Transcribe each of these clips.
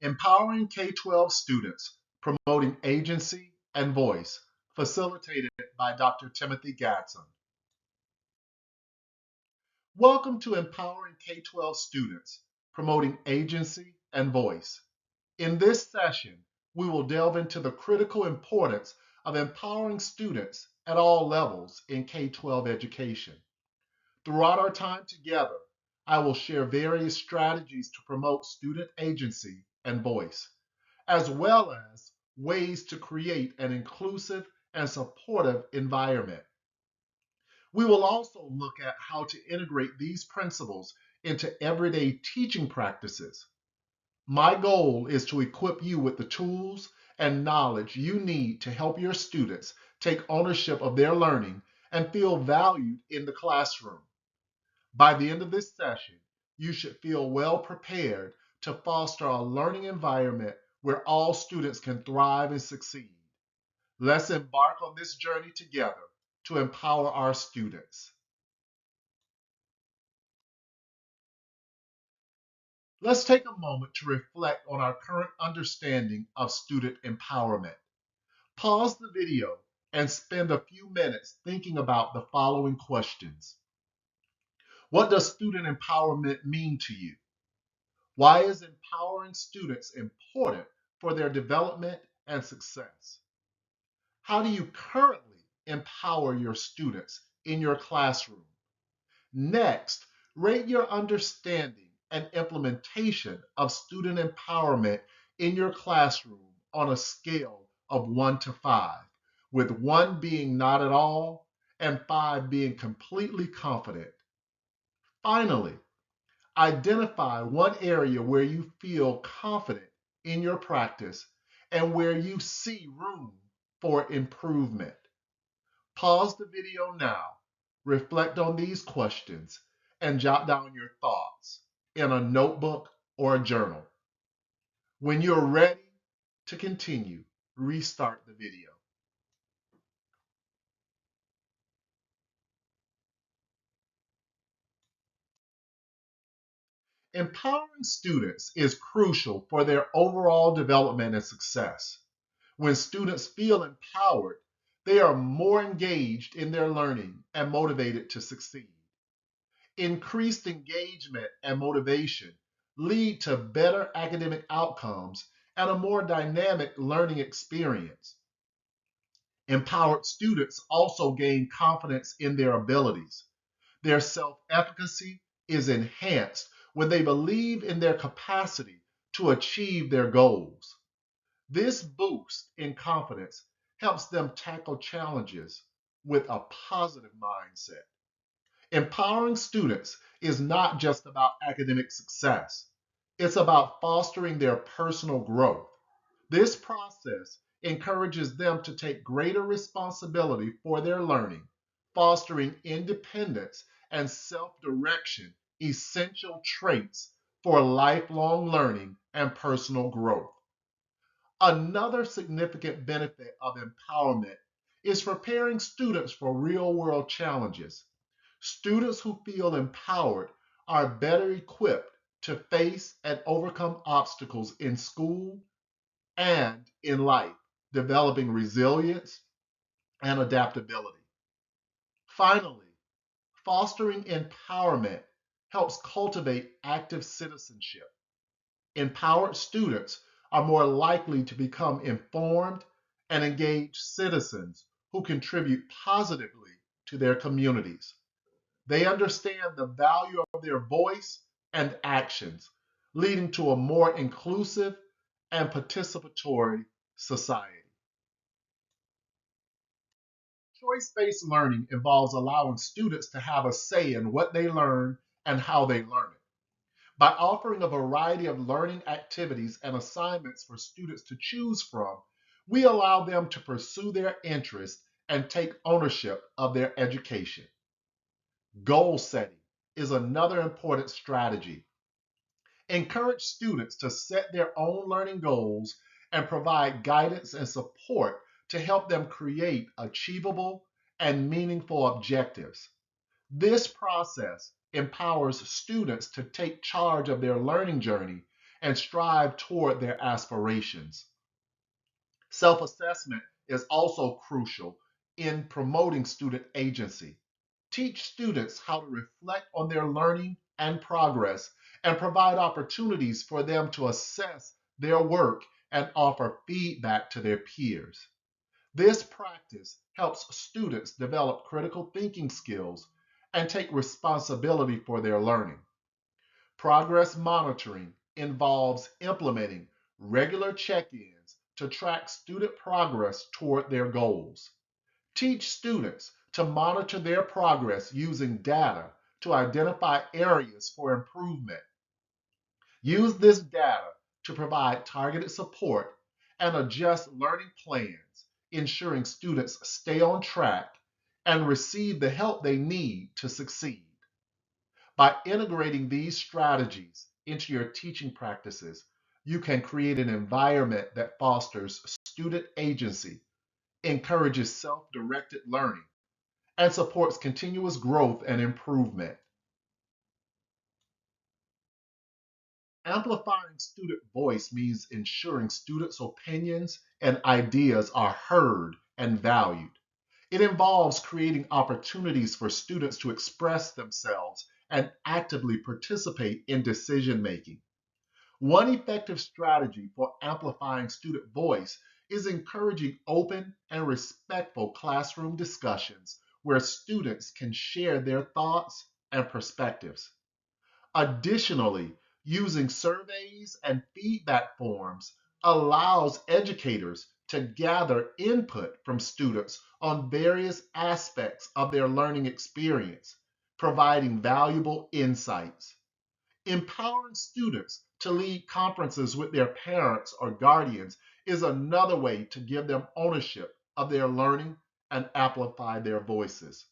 Empowering K-12 students, promoting agency and voice, facilitated by Dr. Timothy Gadson. Welcome to Empowering K-12 students, promoting agency and voice. In this session, we will delve into the critical importance of empowering students at all levels in K-12 education. Throughout our time together, I will share various strategies to promote student agency and voice, as well as ways to create an inclusive and supportive environment. We will also look at how to integrate these principles into everyday teaching practices. My goal is to equip you with the tools and knowledge you need to help your students take ownership of their learning and feel valued in the classroom. By the end of this session, you should feel well prepared to foster a learning environment where all students can thrive and succeed. Let's embark on this journey together to empower our students. Let's take a moment to reflect on our current understanding of student empowerment. Pause the video and spend a few minutes thinking about the following questions. What does student empowerment mean to you? Why is empowering students important for their development and success? How do you currently empower your students in your classroom? Next, rate your understanding and implementation of student empowerment in your classroom on a scale of 1 to 5, with 1 being not at all and 5 being completely confident. Finally, identify one area where you feel confident in your practice and where you see room for improvement. Pause the video now, reflect on these questions, and jot down your thoughts in a notebook or a journal. When you're ready to continue, restart the video. Empowering students is crucial for their overall development and success. When students feel empowered, they are more engaged in their learning and motivated to succeed. Increased engagement and motivation lead to better academic outcomes and a more dynamic learning experience. Empowered students also gain confidence in their abilities. Their self efficacy is enhanced when they believe in their capacity to achieve their goals. This boost in confidence helps them tackle challenges with a positive mindset. Empowering students is not just about academic success, it's about fostering their personal growth. This process encourages them to take greater responsibility for their learning, fostering independence and self direction, essential traits for lifelong learning and personal growth. Another significant benefit of empowerment is preparing students for real world challenges. Students who feel empowered are better equipped to face and overcome obstacles in school and in life, developing resilience and adaptability. Finally, fostering empowerment helps cultivate active citizenship. Empowered students are more likely to become informed and engaged citizens who contribute positively to their communities. They understand the value of their voice and actions, leading to a more inclusive and participatory society. Choice-based learning involves allowing students to have a say in what they learn and how they learn it. By offering a variety of learning activities and assignments for students to choose from, we allow them to pursue their interests and take ownership of their education. Goal setting is another important strategy. Encourage students to set their own learning goals and provide guidance and support to help them create achievable and meaningful objectives. This process empowers students to take charge of their learning journey and strive toward their aspirations. Self assessment is also crucial in promoting student agency. Teach students how to reflect on their learning and progress and provide opportunities for them to assess their work and offer feedback to their peers. This practice helps students develop critical thinking skills and take responsibility for their learning. Progress monitoring involves implementing regular check ins to track student progress toward their goals. Teach students to monitor their progress using data to identify areas for improvement. Use this data to provide targeted support and adjust learning plans, ensuring students stay on track and receive the help they need to succeed. By integrating these strategies into your teaching practices, you can create an environment that fosters student agency, encourages self directed learning, and supports continuous growth and improvement. Amplifying student voice means ensuring students' opinions and ideas are heard and valued. It involves creating opportunities for students to express themselves and actively participate in decision making. One effective strategy for amplifying student voice is encouraging open and respectful classroom discussions where students can share their thoughts and perspectives. Additionally, using surveys and feedback forms allows educators to gather input from students on various aspects of their learning experience, providing valuable insights. Empowering students to lead conferences with their parents or guardians is another way to give them ownership of their learning and amplify their voices.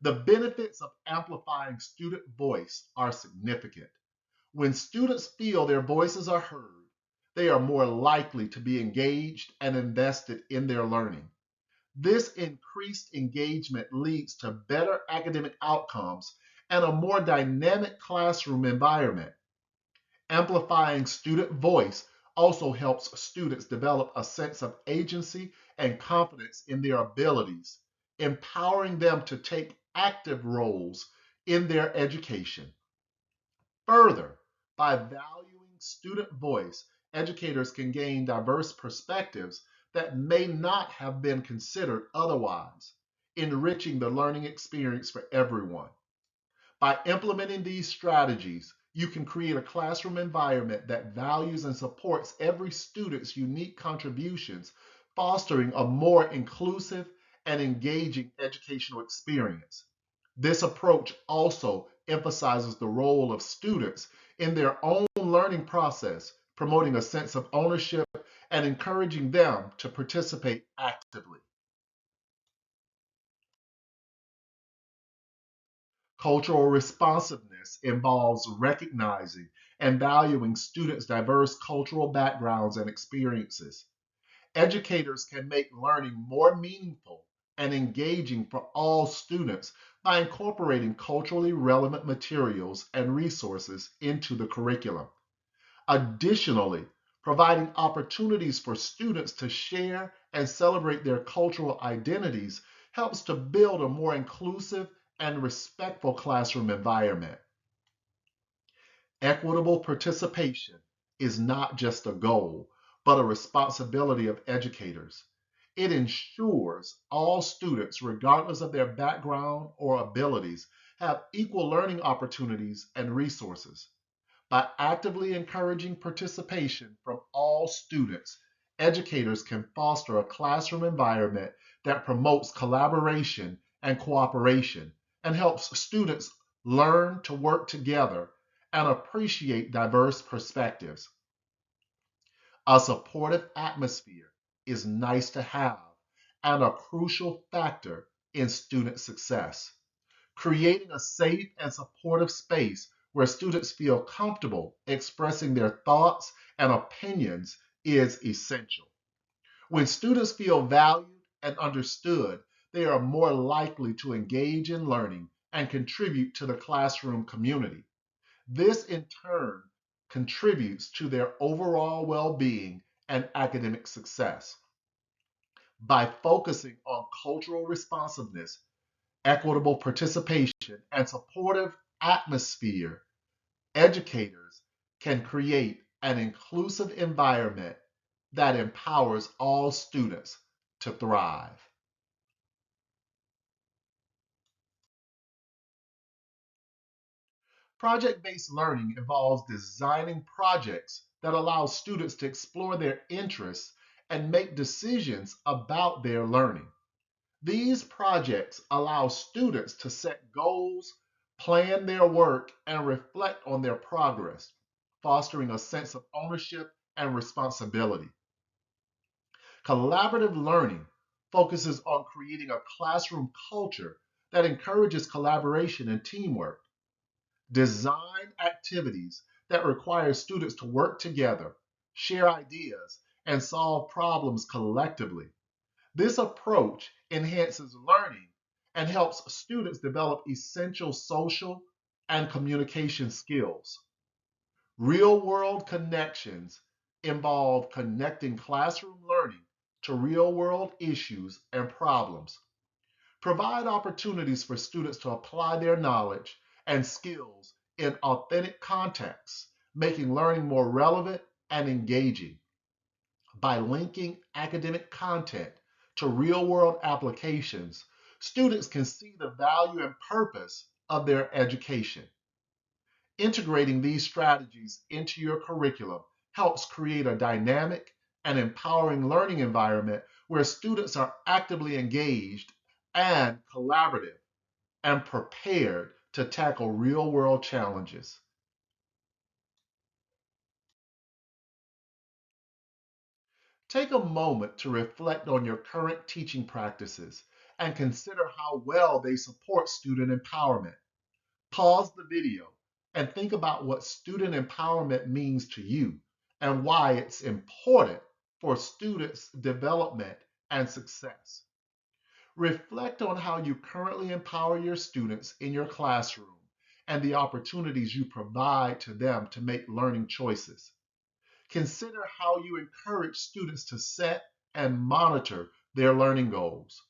The benefits of amplifying student voice are significant. When students feel their voices are heard, they are more likely to be engaged and invested in their learning. This increased engagement leads to better academic outcomes and a more dynamic classroom environment. Amplifying student voice also helps students develop a sense of agency and confidence in their abilities, empowering them to take active roles in their education. Further, by valuing student voice, educators can gain diverse perspectives that may not have been considered otherwise, enriching the learning experience for everyone. By implementing these strategies, you can create a classroom environment that values and supports every student's unique contributions, fostering a more inclusive and engaging educational experience. This approach also emphasizes the role of students in their own learning process, promoting a sense of ownership and encouraging them to participate actively. Cultural responsiveness involves recognizing and valuing students' diverse cultural backgrounds and experiences. Educators can make learning more meaningful and engaging for all students by incorporating culturally relevant materials and resources into the curriculum. Additionally, providing opportunities for students to share and celebrate their cultural identities helps to build a more inclusive and respectful classroom environment. Equitable participation is not just a goal, but a responsibility of educators. It ensures all students, regardless of their background or abilities, have equal learning opportunities and resources. By actively encouraging participation from all students, educators can foster a classroom environment that promotes collaboration and cooperation and helps students learn to work together and appreciate diverse perspectives. A supportive atmosphere is nice to have and a crucial factor in student success. Creating a safe and supportive space where students feel comfortable expressing their thoughts and opinions is essential. When students feel valued and understood, they are more likely to engage in learning and contribute to the classroom community. This, in turn, contributes to their overall well-being and academic success. By focusing on cultural responsiveness, equitable participation, and supportive atmosphere, educators can create an inclusive environment that empowers all students to thrive. Project-based learning involves designing projects that allow students to explore their interests and make decisions about their learning. These projects allow students to set goals, plan their work, and reflect on their progress, fostering a sense of ownership and responsibility. Collaborative learning focuses on creating a classroom culture that encourages collaboration and teamwork. Design activities that require students to work together, share ideas, and solve problems collectively. This approach enhances learning and helps students develop essential social and communication skills. Real world connections involve connecting classroom learning to real world issues and problems. Provide opportunities for students to apply their knowledge and skills in authentic contexts, making learning more relevant and engaging. By linking academic content to real world applications, students can see the value and purpose of their education. Integrating these strategies into your curriculum helps create a dynamic and empowering learning environment where students are actively engaged and collaborative and prepared to tackle real world challenges. Take a moment to reflect on your current teaching practices and consider how well they support student empowerment. Pause the video and think about what student empowerment means to you and why it's important for students' development and success. Reflect on how you currently empower your students in your classroom and the opportunities you provide to them to make learning choices. Consider how you encourage students to set and monitor their learning goals.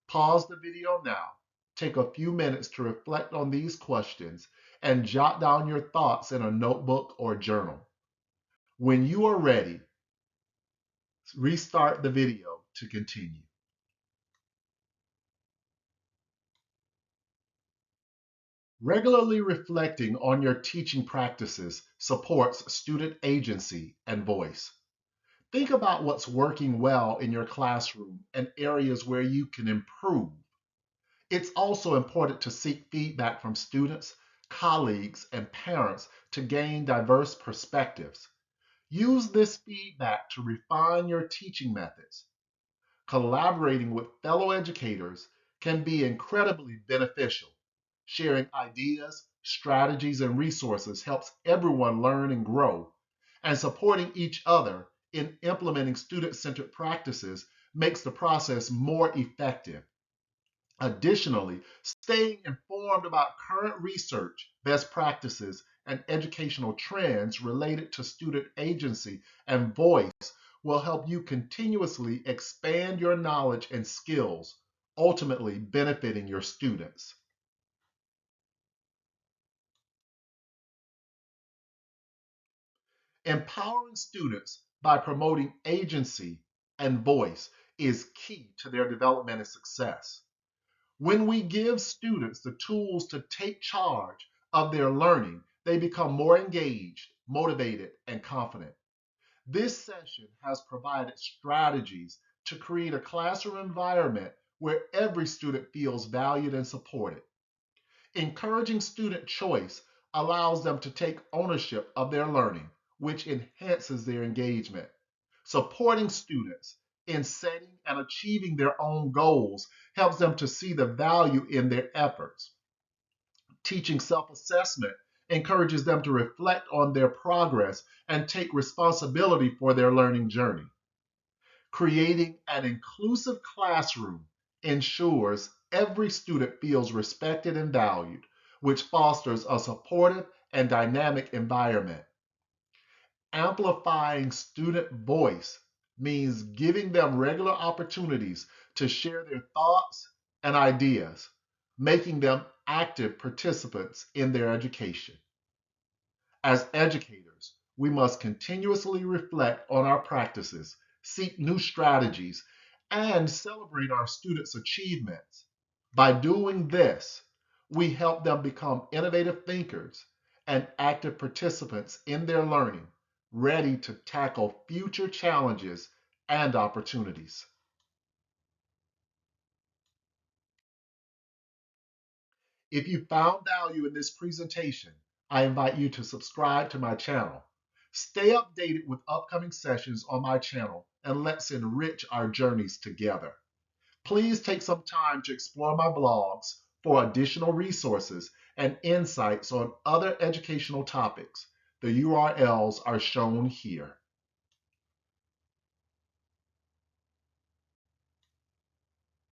Pause the video now. Take a few minutes to reflect on these questions and jot down your thoughts in a notebook or journal. When you are ready, restart the video to continue. Regularly reflecting on your teaching practices supports student agency and voice. Think about what's working well in your classroom and areas where you can improve. It's also important to seek feedback from students, colleagues, and parents to gain diverse perspectives. Use this feedback to refine your teaching methods. Collaborating with fellow educators can be incredibly beneficial. Sharing ideas, strategies, and resources helps everyone learn and grow, and supporting each other in implementing student centered practices makes the process more effective. Additionally, staying informed about current research, best practices, and educational trends related to student agency and voice will help you continuously expand your knowledge and skills, ultimately benefiting your students. Empowering students by promoting agency and voice is key to their development and success. When we give students the tools to take charge of their learning, they become more engaged, motivated, and confident. This session has provided strategies to create a classroom environment where every student feels valued and supported. Encouraging student choice allows them to take ownership of their learning, which enhances their engagement. Supporting students in setting and achieving their own goals helps them to see the value in their efforts. Teaching self assessment encourages them to reflect on their progress and take responsibility for their learning journey. Creating an inclusive classroom ensures every student feels respected and valued, which fosters a supportive and dynamic environment. Amplifying student voice means giving them regular opportunities to share their thoughts and ideas, making them active participants in their education. As educators, we must continuously reflect on our practices, seek new strategies, and celebrate our students' achievements. By doing this, we help them become innovative thinkers and active participants in their learning, ready to tackle future challenges and opportunities. If you found value in this presentation, I invite you to subscribe to my channel. Stay updated with upcoming sessions on my channel, and let's enrich our journeys together. Please take some time to explore my blogs for additional resources and insights on other educational topics. The URLs are shown here.